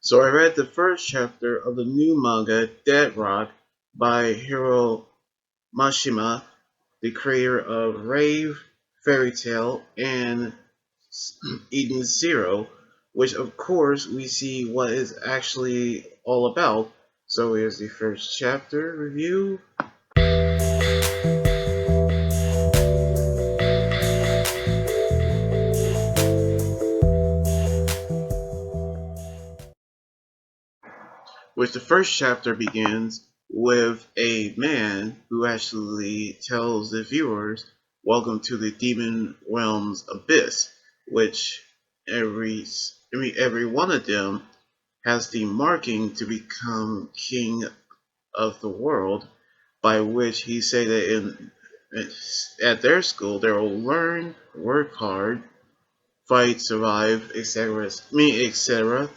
So I read the first chapter of the new manga Dead Rock by Hiro Mashima, the creator of Rave, Fairy Tail, and Eden Zero, which of course we see what is actually all about. So here's the first chapter review. Which the first chapter begins with a man who actually tells the viewers, "Welcome to the Demon Realm's Abyss," which every one of them has the marking to become king of the world, by which he say that at their school they will learn, work hard, fight, survive, etc. etc.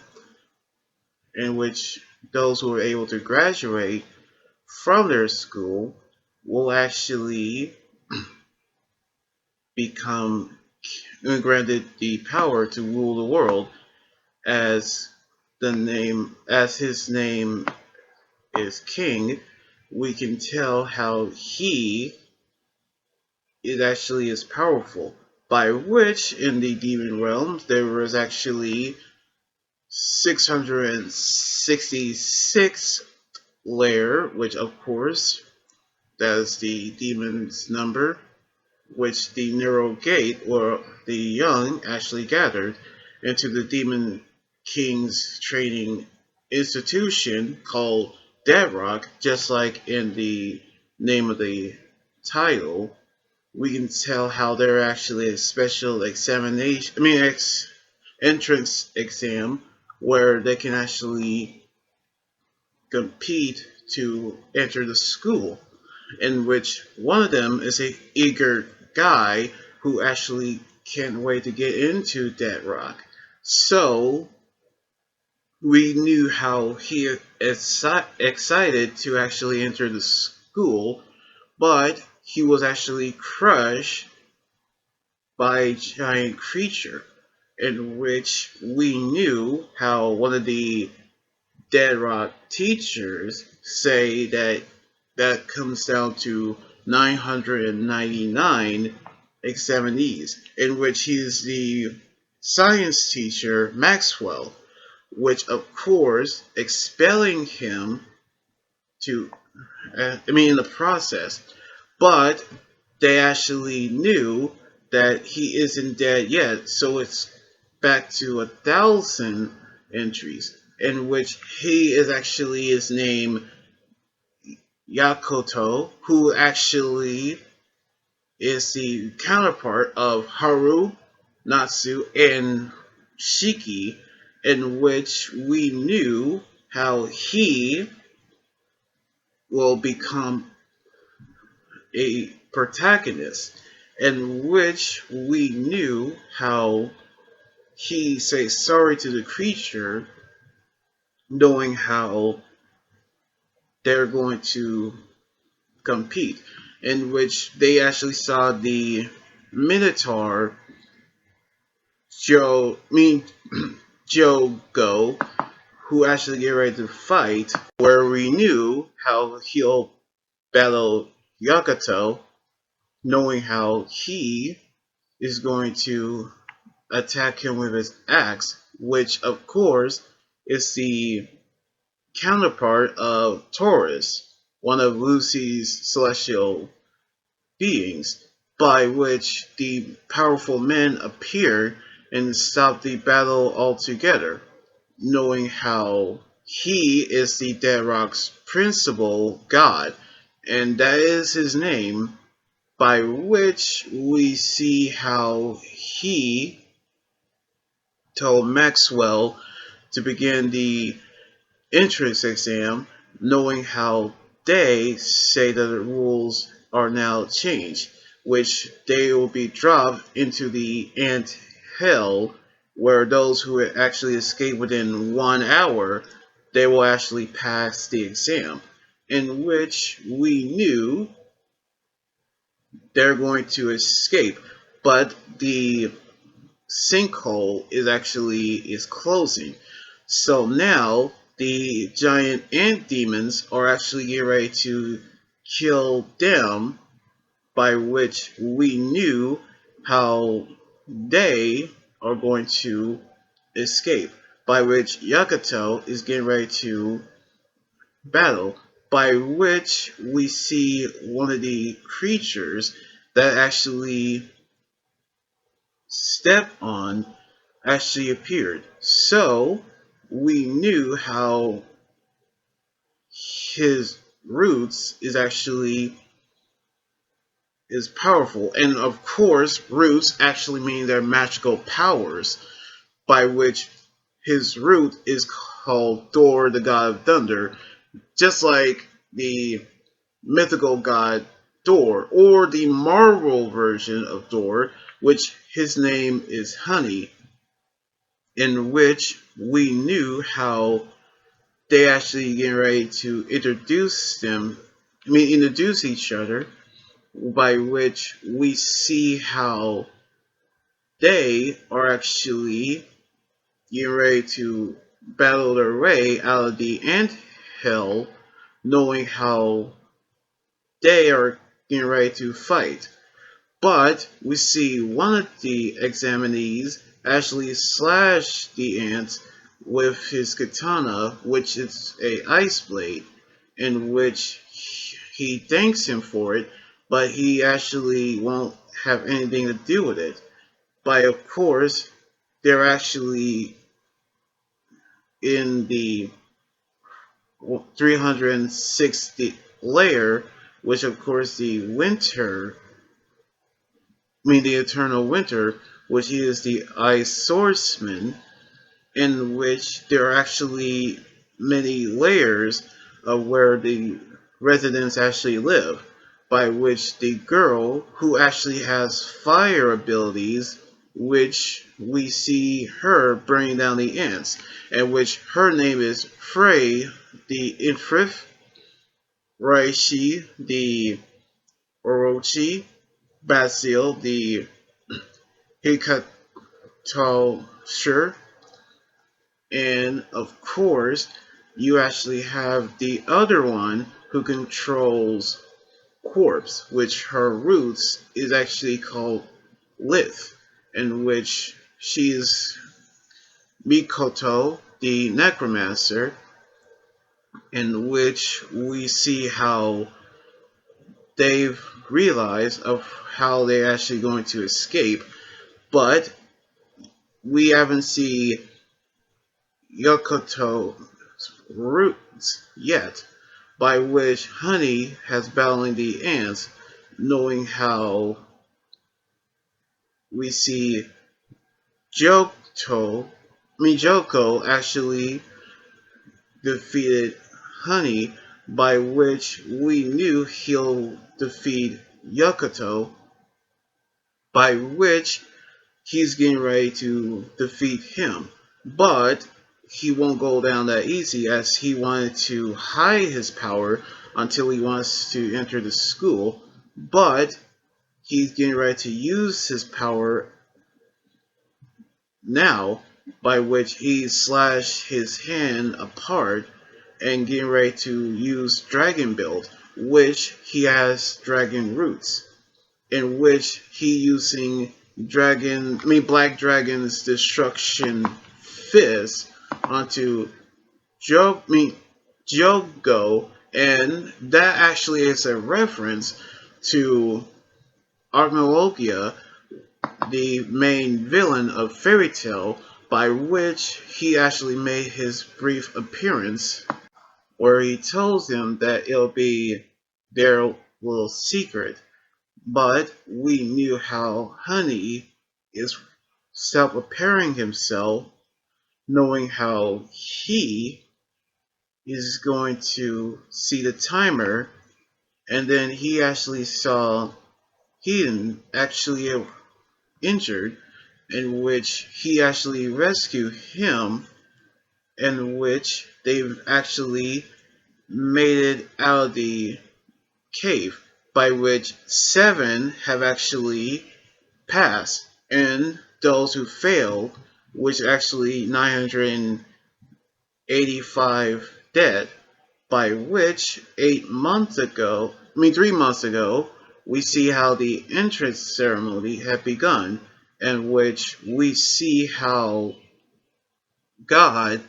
In which those who are able to graduate from their school will actually become granted the power to rule the world, as his name is king. We can tell how he is powerful, by which in the demon realms there was actually 666 layer, which of course that is the demon's number, which the Neural Gate, or the young, actually gathered into the Demon King's training institution called Dead Rock, just like in the name of the title. We can tell how there actually a special examination, entrance exam, where they can actually compete to enter the school, in which one of them is a eager guy who actually can't wait to get into Dead Rock. So we knew how he is excited to actually enter the school, but he was actually crushed by a giant creature, in which we knew how one of the Dead Rock teachers say that comes down to 999 examinees, in which he's the science teacher Maxwell, which of course expelling him to, in the process, but they actually knew that he isn't dead yet, so it's back to 1,000 entries, in which he is actually his name Yakoto, who actually is the counterpart of Haru, Natsu, and Shiki, in which we knew how he will become a protagonist, in which we knew how he says sorry to the creature, knowing how they're going to compete, in which they actually saw the Minotaur Joe, Joe Go, who actually get ready to fight, where we knew how he'll battle Yakato, knowing how he is going to attack him with his axe, which of course is the counterpart of Taurus, one of Lucy's celestial beings, by which the powerful men appear and stop the battle altogether, knowing how he is the Dead Rock's principal god, and that is his name, by which we see how he told Maxwell to begin the entrance exam, knowing how they say that the rules are now changed, which they will be dropped into the ant hell, where those who actually escape within 1 hour, they will actually pass the exam, in which we knew they're going to escape, but the sinkhole is closing. So now the giant ant demons are actually getting ready to kill them, by which we knew how they are going to escape, by which Yakato is getting ready to battle, by which we see one of the creatures that actually step on actually appeared. So we knew how his roots is powerful, and of course roots actually mean they're magical powers, by which his root is called Thor, the god of thunder, just like the mythical god Thor, or the Marvel version of Thor, which his name is Honey, in which we knew how they actually getting ready to introduce each other, by which we see how they are actually getting ready to battle their way out of the ant hill, knowing how they are getting ready to fight. But we see one of the examinees actually slash the ant with his katana, which is a ice blade, in which he thanks him for it, but he actually won't have anything to do with it. But of course, they're actually in the 360 layer, which of course the eternal winter, which is the ice swordsman, in which there are actually many layers of where the residents actually live, by which the girl who actually has fire abilities, which we see her burning down the ants, and which her name is Frey the Infrith, Raishi the Orochi, Basil the Hikato, and of course, you actually have the other one who controls Corpse, which her roots is actually called Lith, in which she is Mikoto, the necromancer, in which we see how they've realized of how they're actually going to escape, but we haven't seen Yokoto's roots yet, by which Honey has battling the ants, knowing how we see Joko actually defeated Honey, by which we knew he'll defeat Yokoto, by which he's getting ready to defeat him. But he won't go down that easy, as he wanted to hide his power until he wants to enter the school. But he's getting ready to use his power now, by which he slashed his hand apart and getting ready to use Dragon Build, which he has dragon roots, in which he using Black Dragon's destruction fist onto Jogo, and that actually is a reference to Armalogia, the main villain of Fairy Tail, by which he actually made his brief appearance, where he tells them that it'll be their little secret. But we knew how Honey is self-preparing himself, knowing how he is going to see the timer, and then he actually saw Heaton actually injured, in which he actually rescued him, in which they've actually made it out of the cave, by which 7 have actually passed, and those who failed, which actually 999 85 dead, by which 3 months ago, we see how the entrance ceremony had begun, in which we see how God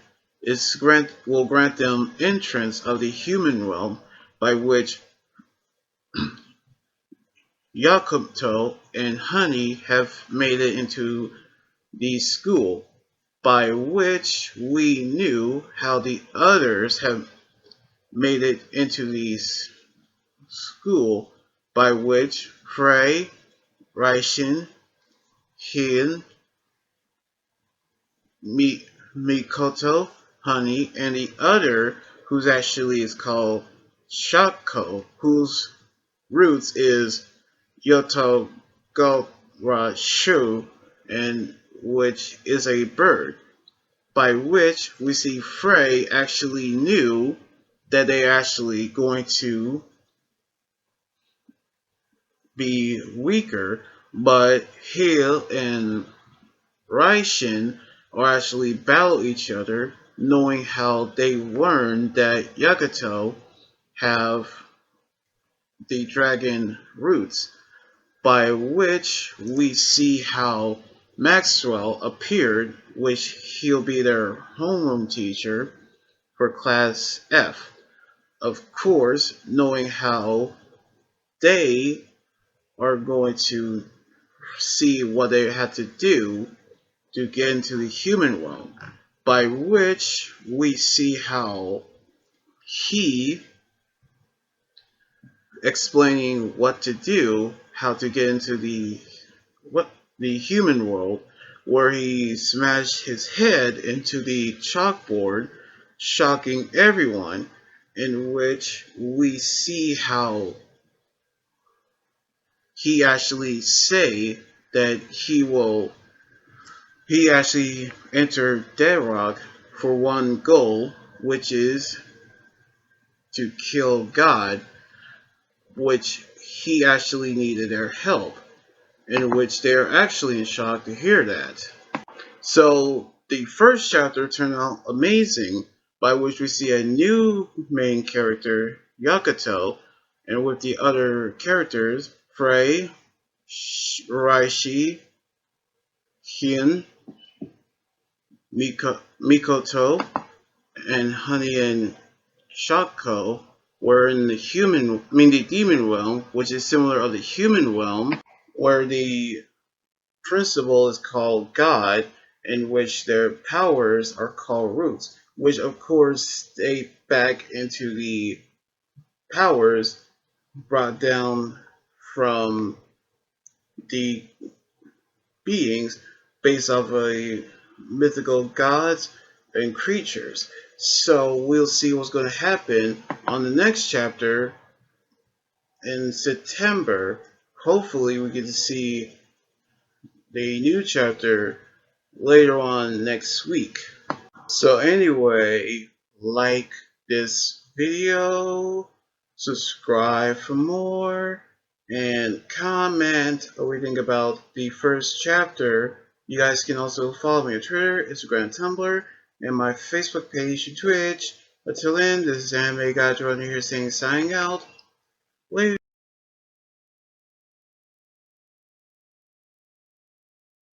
will grant them entrance of the human realm, by which Yakuto and Honey have made it into the school, by which we knew how the others have made it into the school, by which Frey, Raishin, Hin, Mikoto, Honey, and the other, who's actually is called Shako, whose roots is Yotogorashu, and which is a bird, by which we see Frey actually knew that they're actually going to be weaker, but Hale and Raishin are actually battle each other, knowing how they learned that Yagato have the dragon roots, by which we see how Maxwell appeared, which he'll be their homeroom teacher for class F. Of course, knowing how they are going to see what they had to do to get into the human realm, by which we see how he explaining what to do, how to get into the human world, where he smashed his head into the chalkboard, shocking everyone, in which we see how he actually say that he actually entered Deadrock for one goal, which is to kill God, which he actually needed their help, in which they're actually in shock to hear that. So the first chapter turned out amazing, by which we see a new main character, Yakato, and with the other characters, Frey, Raishi, Hien, Mikoto, and Honey and Shako were in the demon realm, which is similar of the human realm, where the principle is called God, in which their powers are called roots, which of course date back into the powers brought down from the beings based off of mythical gods and creatures. So we'll see what's going to happen on the next chapter in September. Hopefully we get to see the new chapter later on next week. So anyway, like this video, subscribe for more, and comment what we think about the first chapter. You guys can also follow me on Twitter, Instagram, Tumblr, and my Facebook page and Twitch. Until then, this is Anime Guy Jordan here saying signing out. Later.